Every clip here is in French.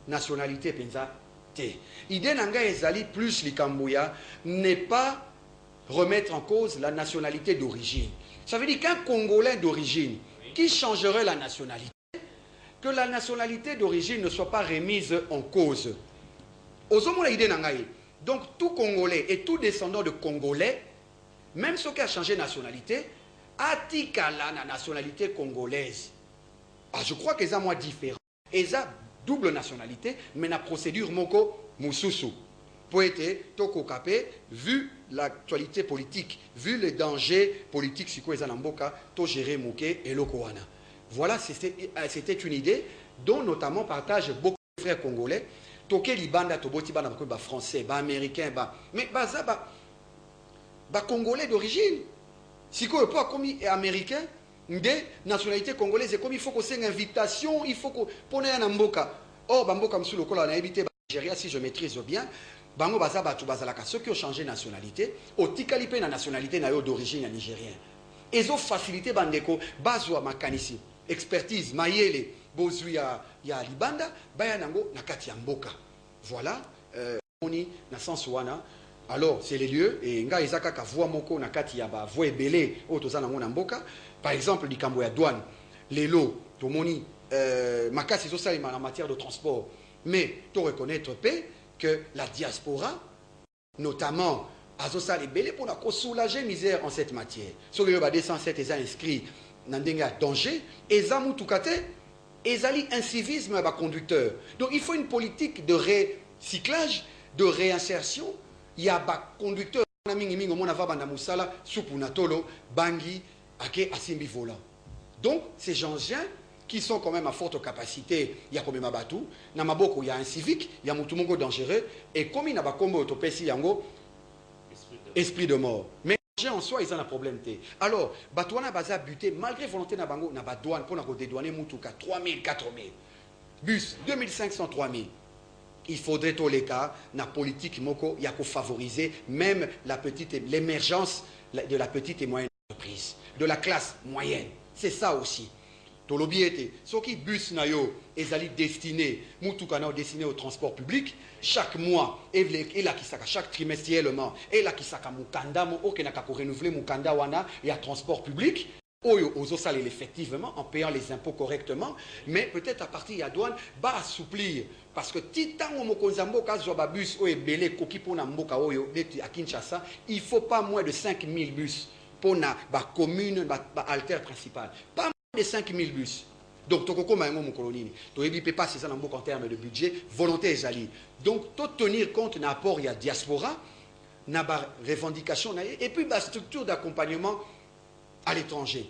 nationalité penza te. Idée nanga ezali plus likambuya n'est pas remettre en cause la nationalité d'origine. Ça veut dire qu'un Congolais d'origine qui changerait la nationalité, que la nationalité d'origine ne soit pas remise en cause. Donc tout Congolais et tout descendant de Congolais, même ceux qui ont changé de nationalité, a la nationalité congolaise. Ah, je crois qu'ils ont moins différent. Ils ont double nationalité, mais la procédure moko mususu. Pour être toko kapé, vu l'actualité politique, vu les dangers politiques, si ils ont to gérer moké et lokoana. Voilà, c'était une idée dont notamment partagent beaucoup de frères congolais. Toké libanda toboti bana ba français, ba américain, mais baza ba congolais d'origine. Si quoi pas comme américain, de nationalité congolaise, comme il faut qu'on ait une invitation, il faut qu'on ait un mboka. Or bamboka msou lokola na habité Nigeria, si je maîtrise bien, bango baza batu bazalaka ceux qui ont changé de nationalité, otikali pe na nationalité na yo d'origine nigérien. Ils ont facilité bandeko bazwa makanisi, expertise mayele bozui ya libanda baya nango na kati ya mboka. Voilà, oni na sens wana. Alors, c'est les lieux, et nga ezaka ka voix moko na kati ya ba voix ebele o toza nango na mboka. Par exemple, likambo ya douane, les lots, tomoni makasi zo salima en matière de transport. Mais to reconnaître que la diaspora, notamment azosali belé pour la soulager misère en cette matière. Sur le 207 ils ont inscrit dans des danger et za mutukate ezali incivisme à conducteur. Donc il faut une politique de recyclage, de réinsertion. Il y a des conducteurs qui ont bangi asimbi volant. Donc ces gens qui sont quand même à forte capacité, il y a quand même Abatou, il y a un civique, il y a un mutumongo dangereux, et comme il y a un esprit de mort. Mais en soi, ils ont un problème. Alors, Batouana Baza buté, malgré volonté de Bango, n'a pas douane pour dédouaner Moutouka, 3000, 4000. Bus, 2500, 3000. Il faudrait tous les cas, dans la politique, il y a qu'à favoriser même l'émergence de la petite et moyenne entreprise, de la classe moyenne. C'est ça aussi. Tolobiete, ceux qui bus nayo, ils allaient destiné au transport public chaque mois, et là qui saka chaque trimestriellement, et là qui saka mukanda mo okenaka ko renouveler mukanda wana et à transport public. Oyo ozo saler effectivement en payant les impôts correctement, mais peut-être à partir de la douane va assouplir parce que titan o mokonzambo kazo ba bus o ebele koki pona mboka oyo à Kinshasa, il faut pas moins de 5000 bus pour na ba commune ba alter principal. Pas moins de 5000 bus. Donc tokoko maengo mokolonini. To ebi peut pas c'est ça en termes de budget, volonté ezali. Donc tout tenir compte na apport il y a diaspora, na ba revendication et puis ba structure d'accompagnement à l'étranger.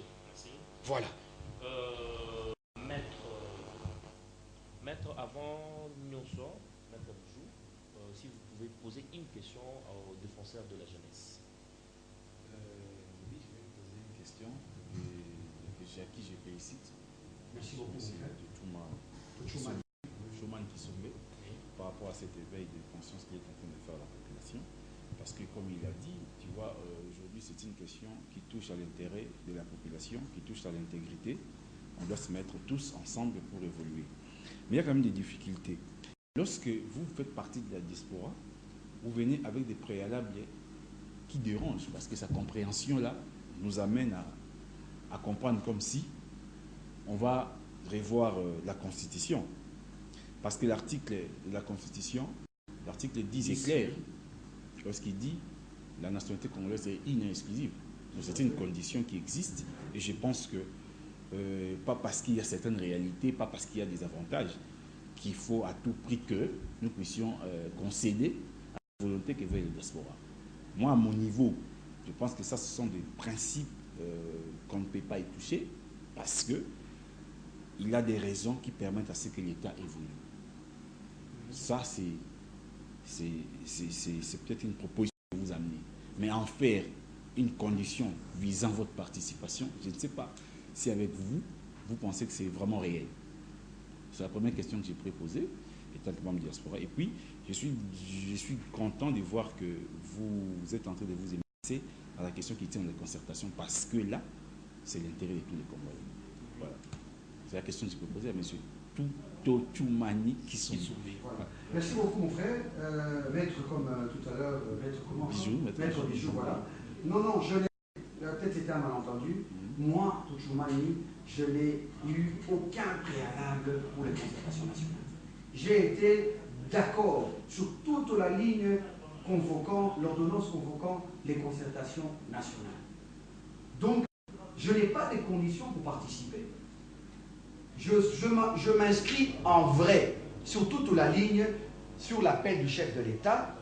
Voilà. Maître, avant nous sommes, maître Bijou, si vous pouvez poser une question aux défenseurs de la jeunesse. Oui, je vais poser une question à qui je félicite. Merci beaucoup. Chouman Kissombe, par rapport à cet éveil de conscience qu'il est en train de faire à la population. Parce que comme il a dit, tu vois, aujourd'hui c'est une question qui touche à l'intérêt de la population, qui touche à l'intégrité. On doit se mettre tous ensemble pour évoluer. Mais il y a quand même des difficultés. Lorsque vous faites partie de la diaspora, vous venez avec des préalables qui dérangent, parce que sa compréhension-là nous amène à comprendre comme si on va revoir la Constitution. Parce que l'article de la Constitution, l'article 10 est clair. Lorsqu'il dit la nationalité congolaise est inexclusive. C'est une condition qui existe et je pense que pas parce qu'il y a certaines réalités, pas parce qu'il y a des avantages, qu'il faut à tout prix que nous puissions concéder à la volonté que veut la diaspora. Moi, à mon niveau, je pense que ça, ce sont des principes qu'on ne peut pas y toucher parce que il y a des raisons qui permettent à ce que l'État évolue. Ça, c'est peut-être une proposition que vous amenez. Mais en faire une condition visant votre participation, je ne sais pas si avec vous, vous pensez que c'est vraiment réel. C'est la première question que j'ai préposée, étant membre de diaspora. Et puis, je suis content de voir que vous êtes en train de vous émerger à la question qui tient à la concertation, parce que là, c'est l'intérêt de tous les Congolais. Voilà. C'est la question que je peux poser à M. Tout Tochumani Kisumbe. Voilà. Merci beaucoup mon frère. Maître comme tout à l'heure, maître comment Maître Bijou, voilà. Non, non, je n'ai peut-être c'était un malentendu. Moi, Tochumani, je n'ai eu aucun préalable pour les concertations nationales. J'ai été d'accord sur toute la ligne convoquant, l'ordonnance convoquant les concertations nationales. Donc, je n'ai pas de conditions pour participer. Je m'inscris en vrai sur toute la ligne, sur l'appel du chef de l'État,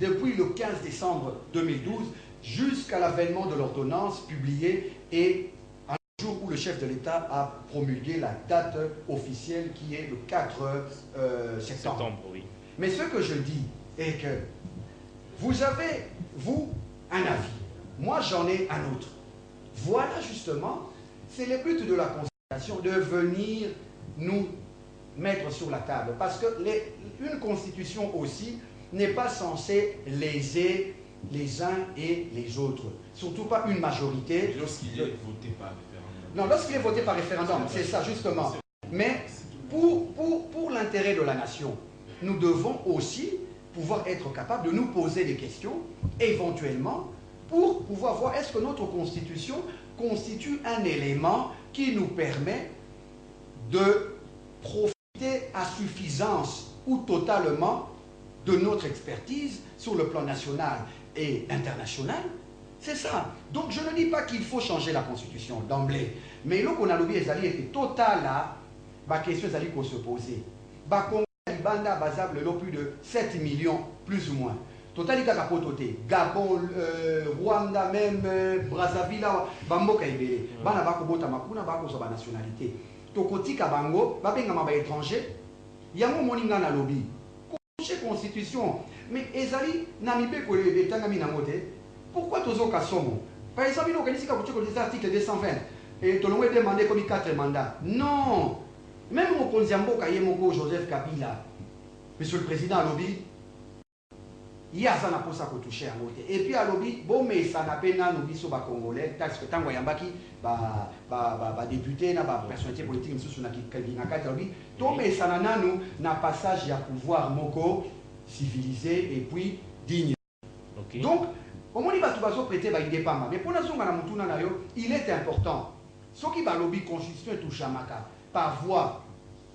depuis le 15 décembre 2012 jusqu'à l'avènement de l'ordonnance publiée et un jour où le chef de l'État a promulgué la date officielle qui est le 4 septembre. Oui. Mais ce que je dis est que vous avez, vous, un avis. Moi, j'en ai un autre. Voilà justement, c'est le but de la concertation, de venir nous mettre sur la table. Parce que une constitution aussi n'est pas censée léser les uns et les autres. Surtout pas une majorité. Lorsqu'il est voté par référendum. Non, lorsqu'il est voté par référendum, c'est ça justement. Mais pour l'intérêt de la nation, nous devons aussi pouvoir être capables de nous poser des questions, éventuellement, pour pouvoir voir est-ce que notre constitution constitue un élément qui nous permet de profiter à suffisance ou totalement de notre expertise sur le plan national et international. C'est ça. Donc je ne dis pas qu'il faut changer la constitution d'emblée, mais là qu'on a lobby est total là, la question est qu'on se poser. Banda basable plus de 7 millions plus ou moins. Total Gabon, Rwanda même, Brazzaville, Bamboka Ebele. Bana bako bota makuna bako so ba nationalité. Tokoti Kabango, babenga maba étranger. Yango moninga na lobby. Constitution constitution. Mais ezali namibe ko le betanga mina mote. Pourquoi tozo kasomo? Par exemple, nous connaissons que l'article 220 et tout le monde demandé comme 4 mandats. Non. Même au Konziambo Kayemoko Joseph Kabila, Monsieur le Président à lobby, il y a ça n'a pas ça qu'on touche à côté. Et puis à lobby, bon mais ça n'a pas n'a lobby sur les Congolais, parce que tant qu'il y a un député, na personnalité politique, monsieur sur na quatre lobby, tout mais ça n'a nous n'a passage à pouvoir moko civilisé et puis digne. Okay. Donc au moins il va tout prêter va indépendant. Mais pour la zone il est important. Ce qui va lobby constitution et tout chamaka par voie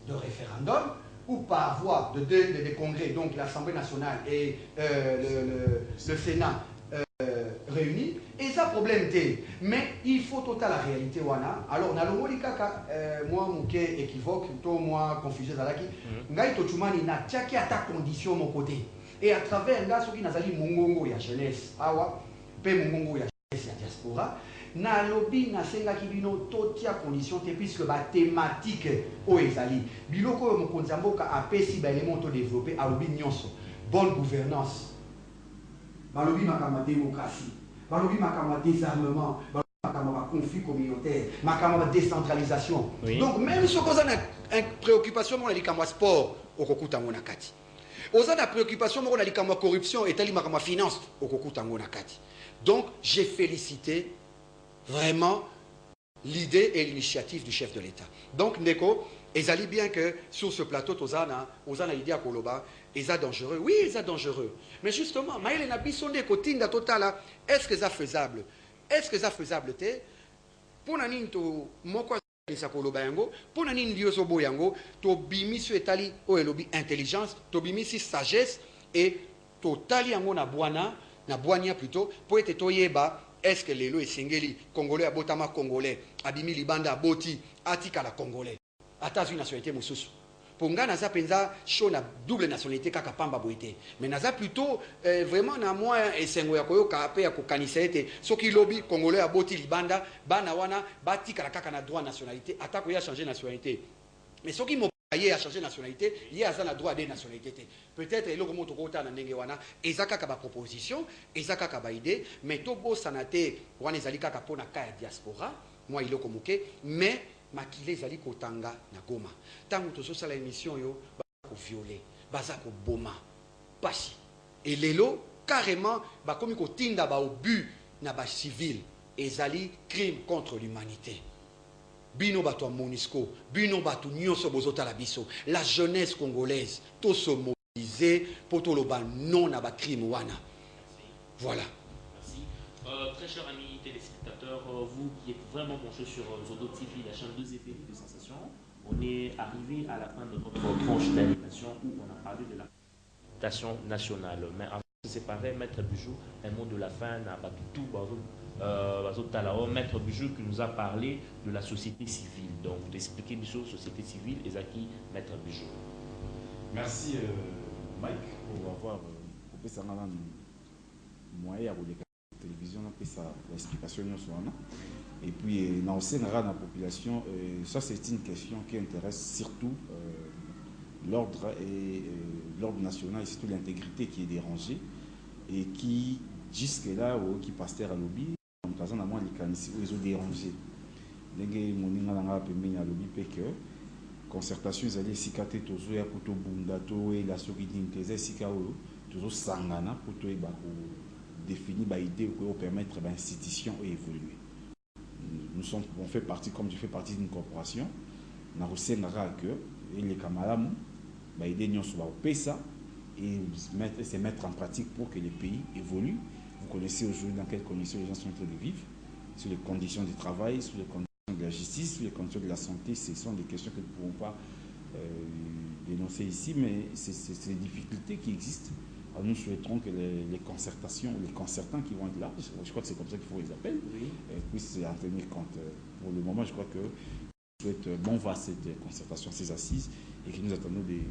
de référendum ou par voie de congrès, donc l'Assemblée nationale et le Sénat réunis, et ça problème t'es. Mais il faut total la réalité wana. Alors on a le mot moi mouké équivoque, toi moi confusé zalaki. Ngai tochumani na tchaki à ta condition mon côté. Et à travers nga soki nazali mungongo ya jeunesse awa, pe mungongo ya jeunesse ya diaspora. Na lobby na senga kibino totia condition te puisque ba thématique o ezali biloko mo konzamboka apesi ba élément to développer a lobby nyonso bonne gouvernance ba lobby makama démocratie ba lobby makama désarmement ba makama conflit communautaire makama décentralisation. Oui. Donc même ce qu'on a une préoccupation mon likama sport au kokuta ngona kati oza na préoccupation mon likama corruption et tali makama finance au kokuta ngona kati. Donc j'ai félicité vraiment l'idée et l'initiative du chef de l'État. Donc, Neko, ils allaient bien que sur ce plateau, Tozana l'idée à Koloba, ils sont dangereux. Oui, ils sont dangereux. Mais justement, Maël Nabi sont des cotines de total. Est-ce que c'est faisable? Est-ce que c'est faisable? Pour nanin to moko sa Koloba yango, pour nanin dioso boyango, to bimi su etali o elobi intelligence, to bimi si sagesse et to tali yango na boania plutôt, pour être toyeba. Est-ce que les lois singeli congolais abotama congolais abimi libanda aboti atika la congolais ata une nationalité mususu pour nga naza penza show na double nationalité kaka pamba boité mais naza plutôt vraiment na moi esengo ya koyoka pe ya kokanisa ete soki lobby congolais aboti libanda bana wana batika la kaka na droit nationalité ata ko ya changer nationalité mais soki il a changé de nationalité, il a le droit de nationalité. Peut-être qu'il y a des propositions, des idées, mais tout le sanate, on est allé pour la diaspora, moi il est mais makile zali kotanga na goma. Tant que tu as l'émission, yo, ba violer, baza ko boma, pasi. Et lelo carrément, ba comme ko tinda ba au but na ba civil, et zali crime contre l'humanité. bino bato Monisco, bino bato nyonso bozota la biso, la jeunesse congolaise, tout se mobiliser pour tout le non à crime wana. Voilà. Merci. Très chers amis téléspectateurs, vous qui êtes vraiment branchés sur Zodo TV, la chaîne 2 effets de sensations, on est arrivé à la fin de notre tranche d'animation où on a parlé de la présentation nationale. Mais avant de se séparer, Maître Bijou, un mot de la fin, n'a pas tout. Maître Bijou qui nous a parlé de la société civile. Donc, vous expliquez Bijou, société civile, et Zaki, Maître Bijou. Merci Mike pour avoir coupé ça dans le moyen à la télévision, après ça, l'explication. Et puis, dans la population, ça c'est une question qui intéresse surtout l'ordre national et surtout l'intégrité qui est dérangée et qui, jusque-là, qui passe à lobby, en cas d'avoir les dérangés. Concertation, ils allaient s'écarter tous les pour bundato et la solidarité, ils s'écartent tous sangana pour définir une idée pour permettre l'institution d'évoluer. On fait partie, comme je fais partie d'une corporation, on a aussi que les camarades aider nous sur ça et se mettre en pratique pour que les pays évoluent. Vous connaissez aujourd'hui dans quelles conditions les gens sont en train de vivre, sur les conditions du travail, sur les conditions de la justice, sur les conditions de la santé. Ce sont des questions que nous ne pouvons pas dénoncer ici, mais c'est des difficultés qui existent. Alors nous souhaiterons que les concertations, les concertants qui vont être là, je crois que c'est comme ça qu'il faut les appeler, puissent en tenir compte. Pour le moment, je crois que je souhaite bon va cette concertation, ces assises, et que nous attendons des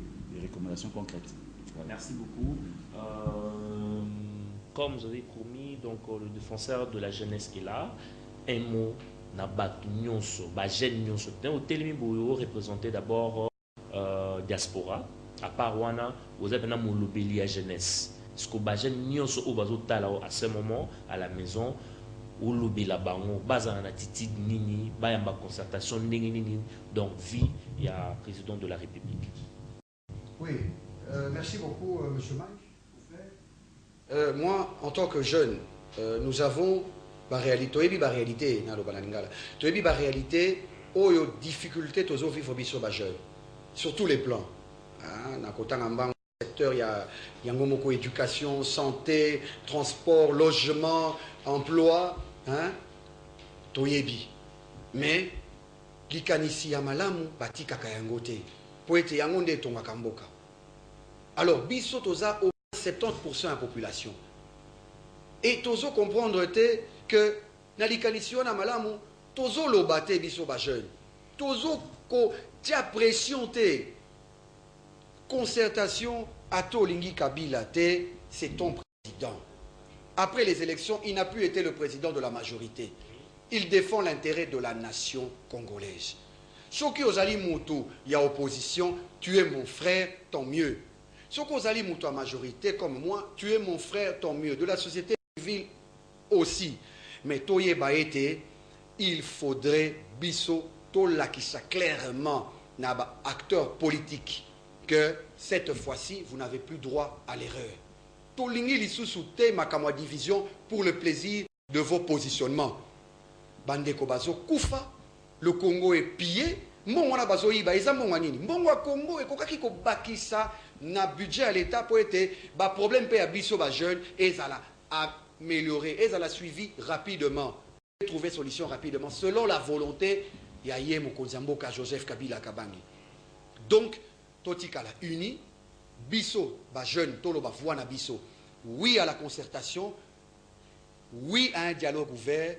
recommandations concrètes. Voilà. Merci beaucoup. Comme vous avez promis, donc le défenseur de la jeunesse est là. Un mot, Nabat Nyonso, Bajen Nyonso. Au Télémi Boyo, représenté d'abord diaspora. À part Wana, vous avez un lobby à jeunesse. Ce que Bajen Nyonso au bazo talao à ce moment, à la maison, au lobby la bango, basa en attitude nini, bayamba concertation nini, donc vie, il y a président de la République. Oui, merci beaucoup, monsieur Mike. Moi, en tant que jeune, nous avons la réalité, la réalité, la réalité, aux difficultés, aux vivre biso jeune, sur tous les plans. Dans le secteur, il y a éducation, santé, transport, logement, emploi, toyebi. Mais, likanisi ya malamu, bati kaka yangote. Poete yangonde tonga kamboka. Alors, biso toza au 70% de la population. Et tozo comprendre que na likanisi na malamu, tozo lobate biso ba jeune. Tozo ko tia pression te. Concertation à Tolingi Kabila, c'est ton président. Après les élections, il n'a plus été le président de la majorité. Il défend l'intérêt de la nation congolaise. Soki Ozali Moutou, il y a opposition, tu es mon frère, tant mieux. Soki Ozali Moutou à majorité comme moi, tu es mon frère, tant mieux. De la société civile aussi. Mais Toye Baete, il faudrait biso tolakisa clairement naba acteur politique que cette fois-ci, vous n'avez plus droit à l'erreur. Tolingi lisusu te makamwa division pour le plaisir de vos positionnements. Bandeko bazo kufa, le Congo est pillé. Mbongo na bazo iba eza mbongo nini? Mbongo ya Congo ekokaki ko bakisa na budget à l'état pour être ba problème pe ya biso ba jeune ezala améliorer, ezala suivi rapidement, trouver solution rapidement selon la volonté ya ye mokonzi mboka Joseph Kabila Kabangi. Donc Totika la uni, biso, ba jeune, tolo ba voix biso. Oui à la concertation, oui à un dialogue ouvert,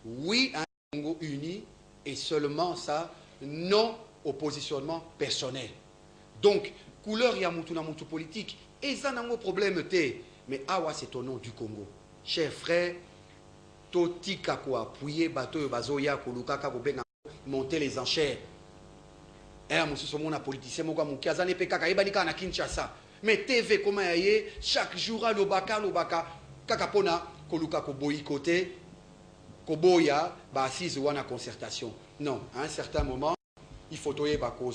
oui à un Congo uni, et seulement ça, non au positionnement personnel. Donc, couleur ya mutu na mutu politique, et ça n'a pas de problème te, mais awa c'est au nom du Congo. Chers frères, Totika ko appuyer bato bazoya ko lukaka ko benga monter les enchères. Politicien na Kinshasa. Mais TV comment chaque jour à l'obaka kakapona koluka ko boycotter ko boya ba assise wana concertation. Non, à un certain moment, il faut toyer ba cause.